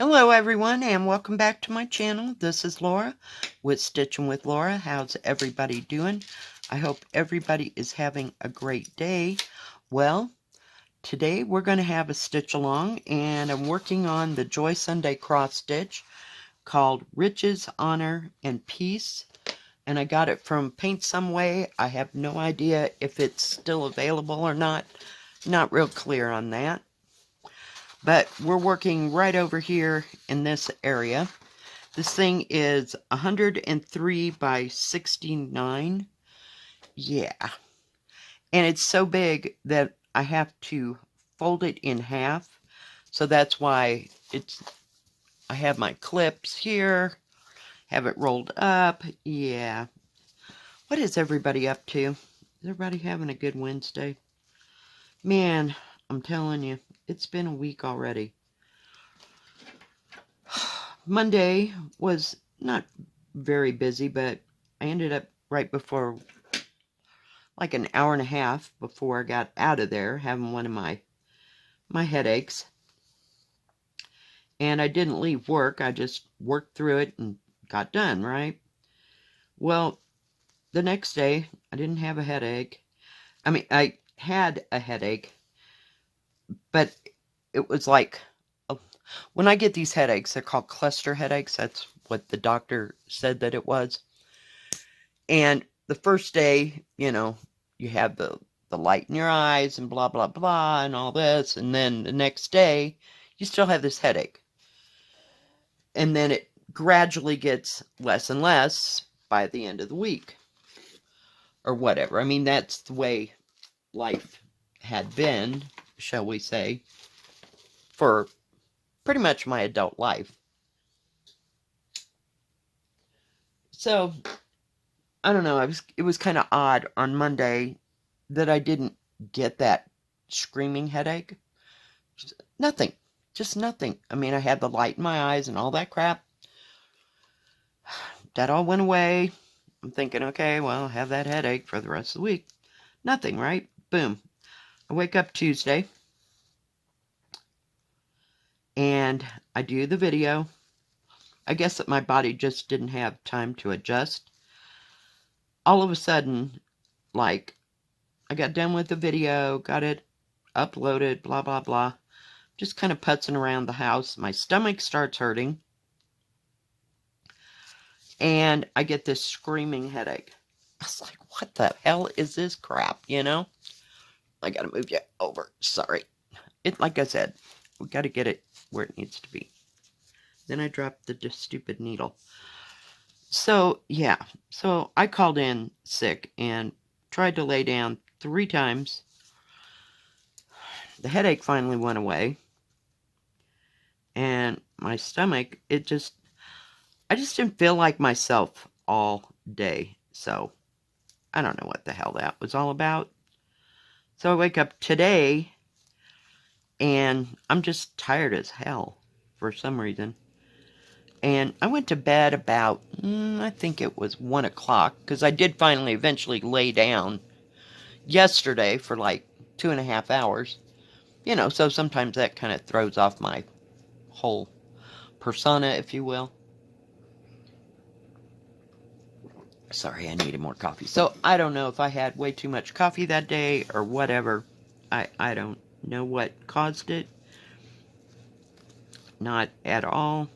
Hello everyone and welcome back to my channel. This is Laura with Stitchin with Laura. How's everybody doing? I hope everybody is having a great day. Well, today we're going to have a stitch along and I'm working on the Joy Sunday cross stitch called Riches, Honor, and Peace. And I got it from Paint Some Way. I have no idea if it's still available or not. Not real clear on that. But we're working right over here in this area. This thing is 103 by 69. Yeah. And it's so big that I have to fold it in half. So that's why I have my clips here. Have it rolled up. Yeah. What is everybody up to? Is everybody having a good Wednesday? Man, I'm telling you, it's been a week already. Monday was not very busy, but I ended up right before, like an hour and a half before I got out of there, having one of my headaches. And I didn't leave work. I just worked through it and got done, right? Well, the next day, I didn't have a headache. I mean, I had a headache, but it was like, when I get these headaches, they're called cluster headaches. That's what the doctor said that it was. And the first day, you have the light in your eyes and blah, blah, blah, and all this. And then the next day, you still have this headache. And then it gradually gets less and less by the end of the week. Or whatever. I mean, that's the way life had been, shall we say, for pretty much my adult life. So, I don't know, it was kind of odd on Monday that I didn't get that screaming headache. Nothing. Just nothing. I mean, I had the light in my eyes and all that crap. That all went away. I'm thinking, okay, well, I'll have that headache for the rest of the week. Nothing, right? Boom. I wake up Tuesday. And I do the video. I guess that my body just didn't have time to adjust. All of a sudden, like, I got done with the video, got it uploaded, blah, blah, blah. Just kind of putzing around the house. My stomach starts hurting. And I get this screaming headache. I was like, what the hell is this crap, I gotta move you over. Sorry. Like I said, we gotta get it where it needs to be. Then I dropped the stupid needle. So, yeah. So I called in sick and tried to lay down 3 times. The headache finally went away. And my stomach, I just didn't feel like myself all day. So, I don't know what the hell that was all about. So I wake up today, and I'm just tired as hell for some reason. And I went to bed about, I think it was 1 o'clock, because I did finally eventually lay down yesterday for like 2.5 hours. So sometimes that kind of throws off my whole persona, if you will. Sorry, I needed more coffee. So I don't know if I had way too much coffee that day or whatever. I don't know what caused it. Not at all.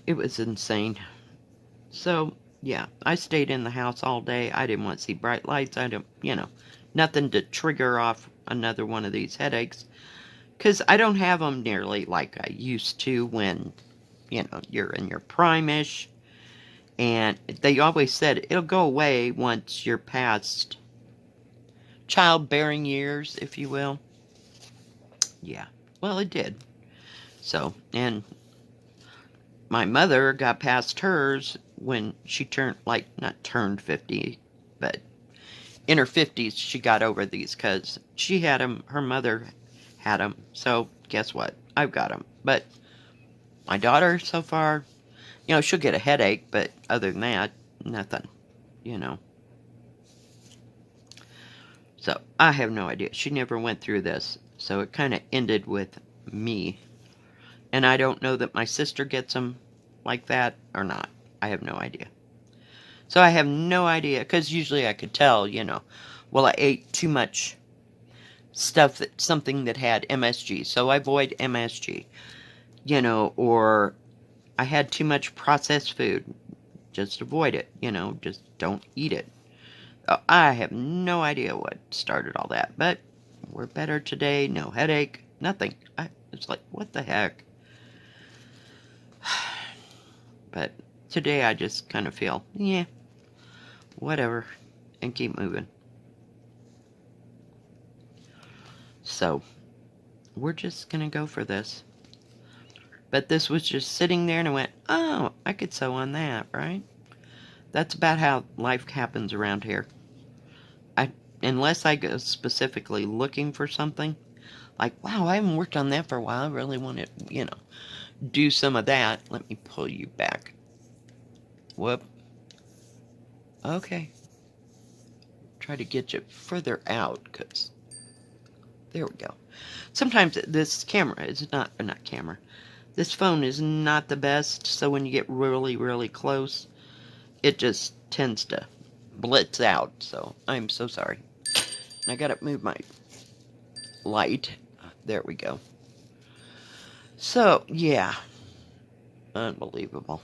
It was insane. So, yeah, I stayed in the house all day. I didn't want to see bright lights. I don't, nothing to trigger off another one of these headaches. Because I don't have them nearly like I used to when, you're in your prime-ish. And they always said it'll go away once you're past childbearing years, if you will. Yeah, well, it did. So, and my mother got past hers when she turned, not turned 50, but in her 50s she got over these because she had them, her mother had them. So, guess what? I've got them. But my daughter, so far, she'll get a headache, but other than that, nothing, So, I have no idea. She never went through this. So, it kind of ended with me. And I don't know that my sister gets them like that or not. I have no idea. So I have no idea, because usually I could tell, well, I ate too much something that had MSG, so I avoid MSG, or I had too much processed food, just avoid it, just don't eat it. I have no idea what started all that, but we're better today, no headache, nothing. It's like, what the heck? But today I just kind of feel, yeah, whatever, and keep moving. So, we're just gonna go for this. But this was just sitting there and I went, oh, I could sew on that, right? That's about how life happens around here. Unless I go specifically looking for something, like, wow, I haven't worked on that for a while. I really want to, do some of that. Let me pull you back. Whoop. Okay. Try to get you further out, because there we go. Sometimes this camera is not camera. This phone is not the best, so when you get really, really close, it just tends to blitz out, so I'm so sorry. I gotta move my light. There we go. So, yeah. Unbelievable.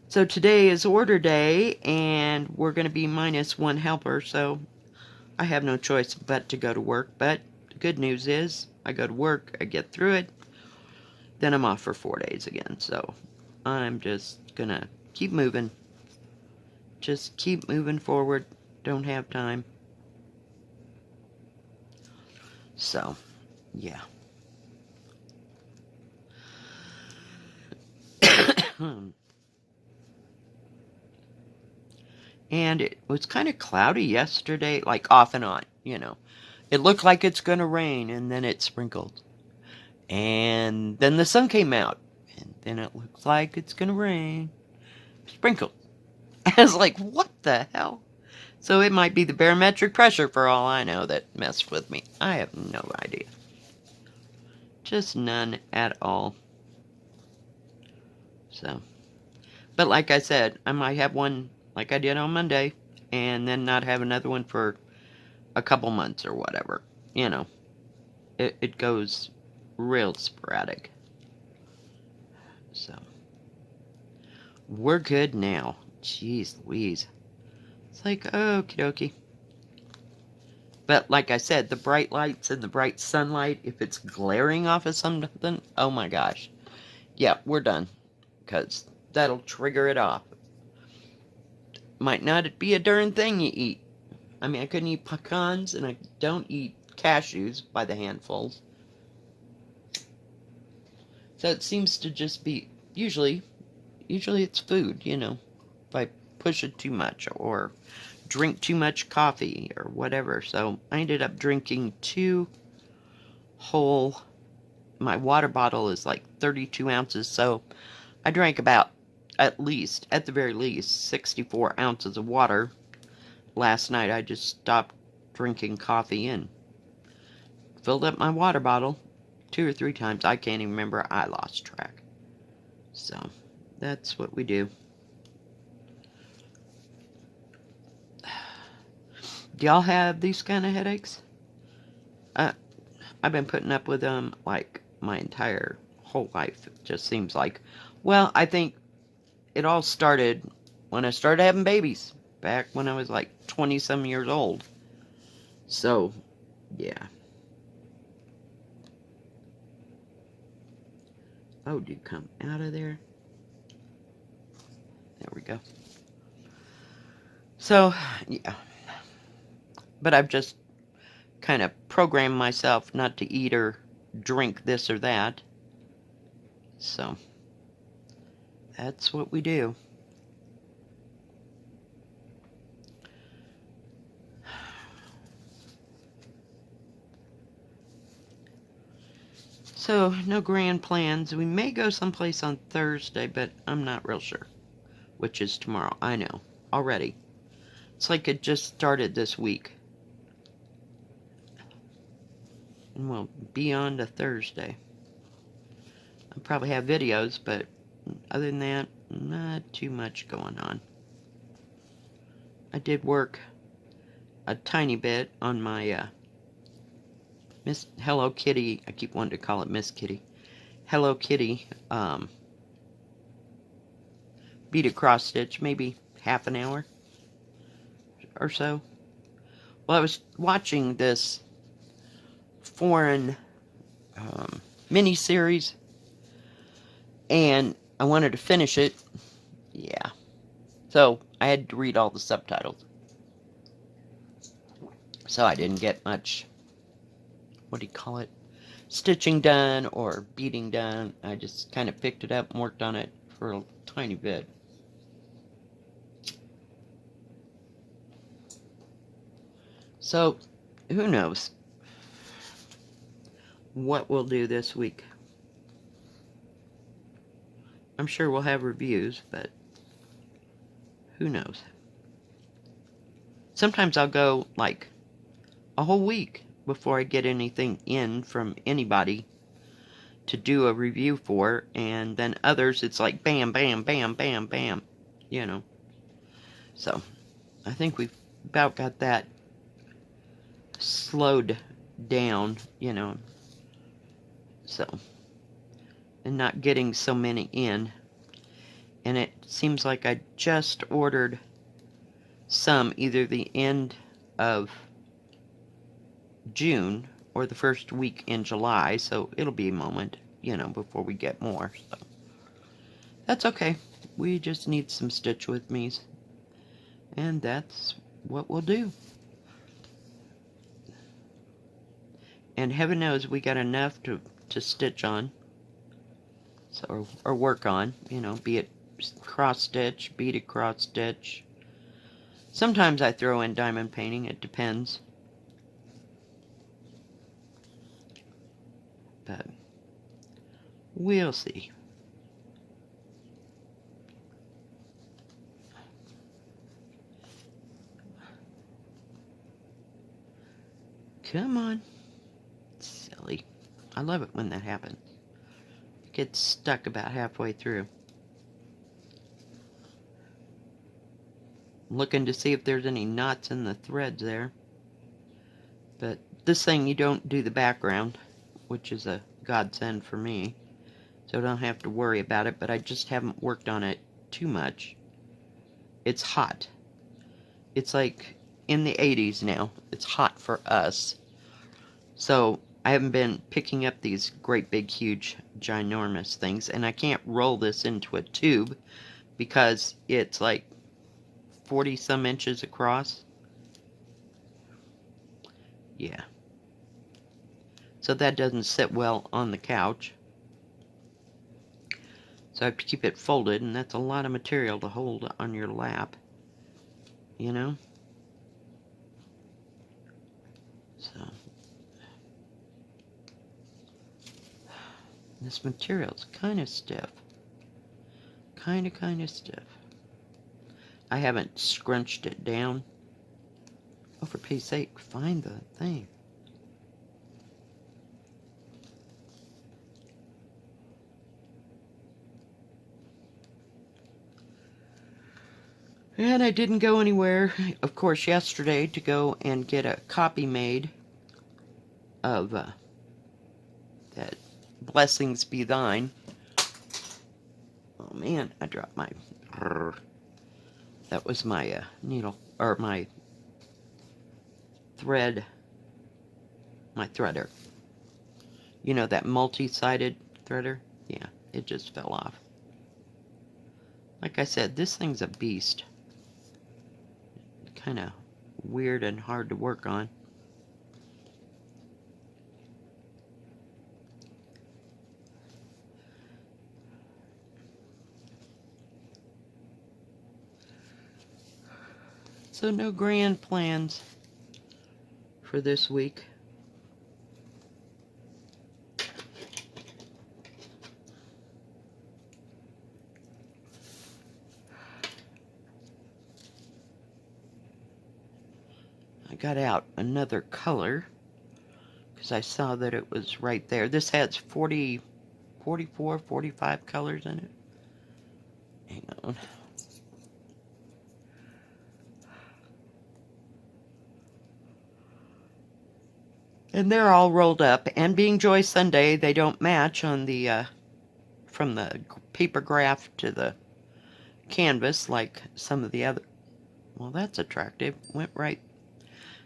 So today is order day, and we're going to be minus one helper, so I have no choice but to go to work. But the good news is, I go to work, I get through it, then I'm off for 4 days again. So I'm just going to keep moving. Just keep moving forward. Don't have time. So, yeah. And it was kind of cloudy yesterday, like off and on, It looked like it's going to rain, and then it sprinkled. And then the sun came out, and then it looks like it's going to rain. Sprinkled. I was like, what the hell? So it might be the barometric pressure, for all I know, that messed with me. I have no idea. Just none at all. So, but like I said, I might have one like I did on Monday, and then not have another one for a couple months or whatever. It goes real sporadic. So, we're good now. Jeez Louise. It's like, okie dokie. But like I said, the bright lights and the bright sunlight, if it's glaring off of something, oh my gosh. Yeah, we're done. Because that'll trigger it off. Might not be a darn thing you eat. I mean, I couldn't eat pecans, and I don't eat cashews by the handfuls. So it seems to just be, usually it's food, if I push it too much or drink too much coffee or whatever. So I ended up drinking my water bottle is like 32 ounces, so I drank about, at the very least, 64 ounces of water. Last night I just stopped drinking coffee and filled up my water bottle 2 or 3 times. I can't even remember. I lost track. So, that's what we do. Do y'all have these kind of headaches? I've been putting up with them like my entire whole life. It just seems like. Well, I think it all started when I started having babies. Back when I was like 20-some years old. So, yeah. Oh, dude, come out of there. There we go. So, yeah. But I've just kind of programmed myself not to eat or drink this or that. So, that's what we do. So, no grand plans. We may go someplace on Thursday, but I'm not real sure. Which is tomorrow. I know. Already. It's like it just started this week. And we'll be on to Thursday. I'll probably have videos, but other than that, not too much going on. I did work a tiny bit on my Miss Hello Kitty. I keep wanting to call it Miss Kitty. Hello Kitty beaded cross stitch, maybe half an hour or so. Well, I was watching this foreign mini-series, and I wanted to finish it. Yeah. So, I had to read all the subtitles. So I didn't get much, what do you call it, stitching done or beading done. I just kind of picked it up and worked on it for a tiny bit. So, who knows what we'll do this week. I'm sure we'll have reviews, but who knows. Sometimes I'll go like a whole week before I get anything in from anybody to do a review for, and then others it's like bam, bam, bam, bam, bam, you know. So, I think we've about got that slowed down, you know. So, and not getting so many in. And it seems like I just ordered some either the end of June or the first week in July, so it'll be a moment, you know, before we get more. So that's okay. We just need some stitch with me's, and that's what we'll do. And heaven knows we got enough to stitch on, so or work on, you know, be it cross stitch, beaded cross stitch. Sometimes I throw in diamond painting, it depends. But we'll see. Come on. Silly. I love it when that happens. It gets stuck about halfway through. Looking to see if there's any knots in the threads there. But this thing, you don't do the background, which is a godsend for me. So I don't have to worry about it, but I just haven't worked on it too much. It's hot. It's like in the 80s now. It's hot for us. So I haven't been picking up these great big huge ginormous things, and I can't roll this into a tube because it's like 40 some inches across. Yeah. So that doesn't sit well on the couch. So I have to keep it folded, and that's a lot of material to hold on your lap, you know? So this material's kind of stiff. Kind of stiff. I haven't scrunched it down. Oh, for Pete's sake, find the thing. And I didn't go anywhere, of course, yesterday to go and get a copy made of that Blessings Be Thine. Oh man, I dropped my... That was my needle, or my thread, my threader. You know, that multi-sided threader? Yeah, it just fell off. Like I said, this thing's a beast. Kind of weird and hard to work on. So no grand plans for this week. I got out another color because I saw that it was right there. This has 40, 44, 45 colors in it. Hang on. And they're all rolled up. And being Joy Sunday, they don't match on the, from the paper graph to the canvas like some of the other. Well, that's attractive. Went right.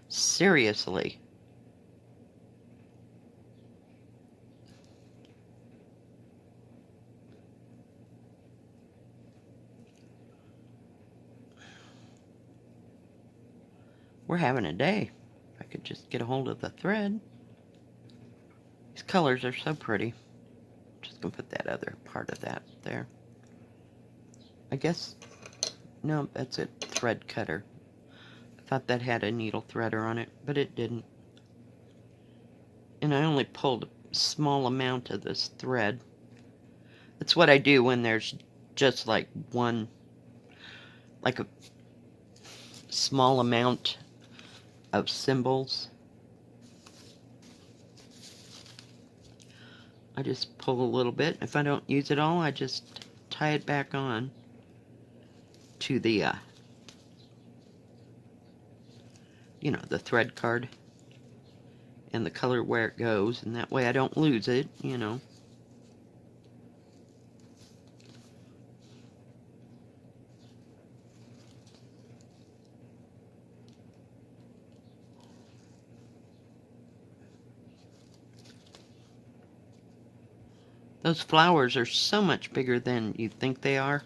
Seriously. We're having a day. If I could just get a hold of the thread. These colors are so pretty. Just gonna put that other part of that there. I guess, no, that's a thread cutter. I thought that had a needle threader on it, but it didn't. And I only pulled a small amount of this thread. That's what I do when there's just like one, like a small amount of symbols. I just pull a little bit. If I don't use it all, I just tie it back on to the, you know, the thread card and the color where it goes, and that way I don't lose it, you know. Those flowers are so much bigger than you think they are.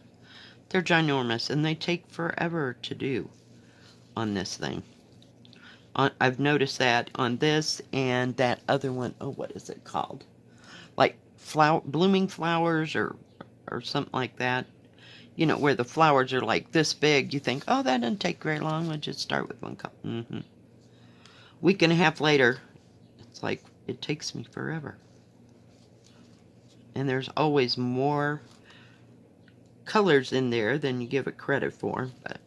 They're ginormous, and they take forever to do on this thing. I've noticed that on this and that other one. Oh, what is it called? Like blooming flowers or something like that. You know, where the flowers are like this big. You think, oh, that doesn't take very long. We'll just start with one cup. Week and a half later, it's like, it takes me forever. And there's always more colors in there than you give it credit for. But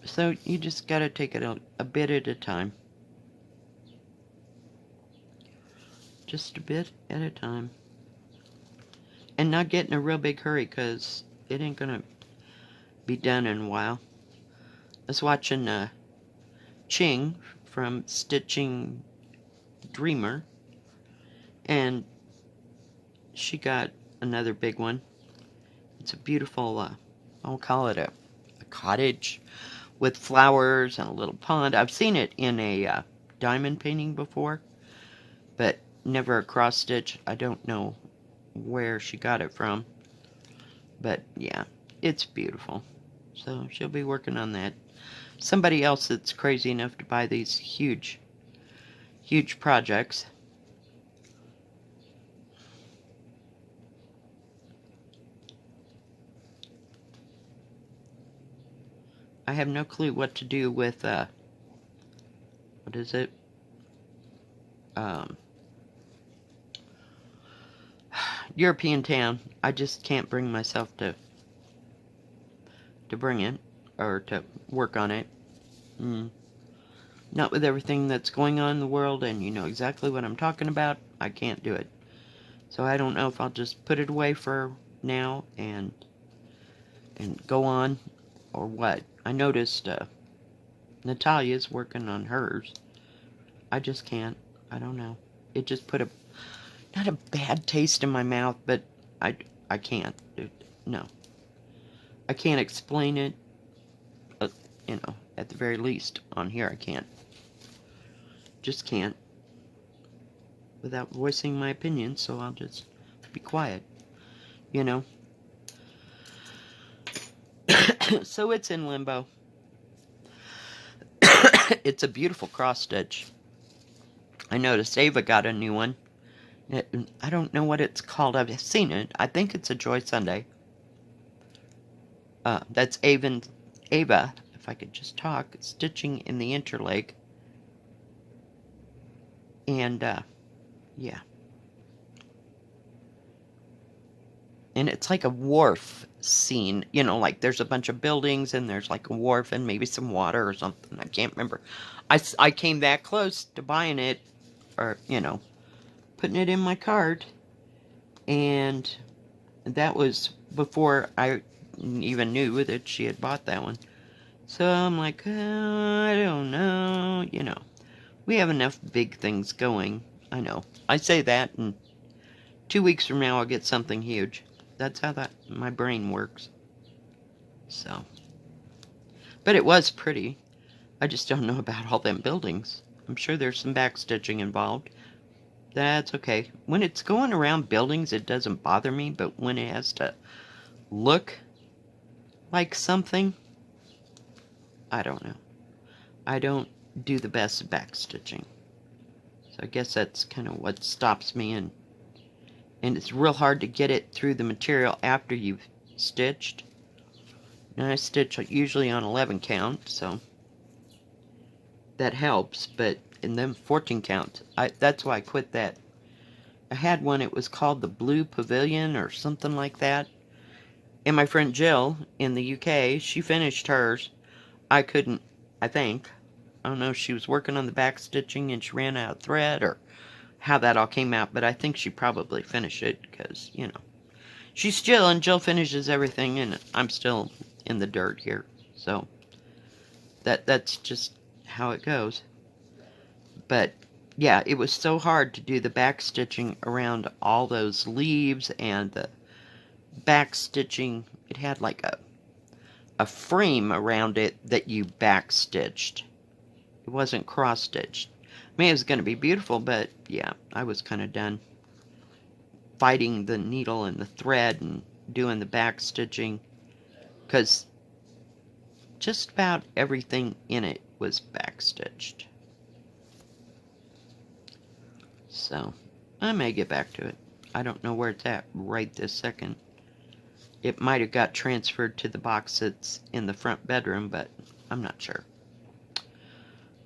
so you just got to take it a bit at a time. Just a bit at a time. And not get in a real big hurry, because it ain't going to be done in a while. I was watching Ching from Stitching Dreamer, and she got another big one. It's a beautiful, I'll call it a cottage with flowers and a little pond. I've seen it in a diamond painting before, but never a cross stitch. I don't know where she got it from, but yeah, it's beautiful. So she'll be working on that. Somebody else that's crazy enough to buy these huge projects. I have no clue what to do with, what is it? European Town. I just can't bring myself to bring it, or to work on it. Not with everything that's going on in the world, and you know exactly what I'm talking about. I can't do it. So I don't know if I'll just put it away for now and go on, or what. I noticed Natalia's working on hers. I just can't. I don't know. It just put not a bad taste in my mouth, but I can't. No. I can't explain it. You know, at the very least, on here I can't. Just can't. Without voicing my opinion, so I'll just be quiet. You know? So it's in limbo. It's a beautiful cross stitch. I noticed Ava got a new one. I don't know what it's called. I've seen it. I think it's a Joy Sunday. That's Ava, if I could just talk, stitching in the interlake. And, yeah. And it's like a wharf scene, you know, like there's a bunch of buildings and there's like a wharf and maybe some water or something. I can't remember. I came that close to buying it or, you know, putting it in my cart. And that was before I even knew that she had bought that one. So I'm like, I don't know, you know. We have enough big things going. I know. I say that, and 2 weeks from now I'll get something huge. That's how my brain works. So. But it was pretty. I just don't know about all them buildings. I'm sure there's some backstitching involved. That's okay. When it's going around buildings, it doesn't bother me, but when it has to look like something, I don't know. I don't do the best at backstitching. So I guess that's kind of what stops me, and it's real hard to get it through the material after you've stitched. And I stitch usually on 11 count, so that helps, but in them 14 count, that's why I quit that. I had one, it was called the Blue Pavilion or something like that. And my friend Jill in the UK, she finished hers. I couldn't, I think. I don't know if she was working on the back stitching and she ran out of thread or how that all came out, but I think she probably finished it because, you know, she's Jill and Jill finishes everything and I'm still in the dirt here. So that's just how it goes. But yeah, it was so hard to do the back stitching around all those leaves and the back stitching. It had like a frame around it that you back stitched. It wasn't cross stitched. I mean, it was going to be beautiful, but yeah, I was kind of done fighting the needle and the thread and doing the back stitching because just about everything in it was back stitched. So I may get back to it. I don't know where it's at right this second. It might have got transferred to the box that's in the front bedroom, but I'm not sure.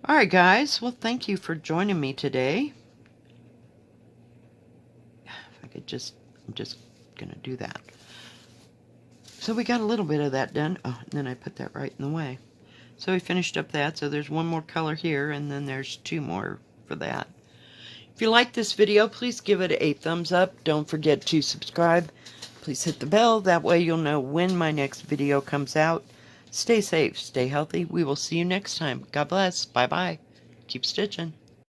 Alright guys, well thank you for joining me today. If I could I'm just gonna do that. So we got a little bit of that done. Oh, and then I put that right in the way. So we finished up that, so there's one more color here, and then there's 2 more for that. If you like this video, please give it a thumbs up. Don't forget to subscribe. Please hit the bell. That way you'll know when my next video comes out. Stay safe. Stay healthy. We will see you next time. God bless. Bye-bye. Keep stitching.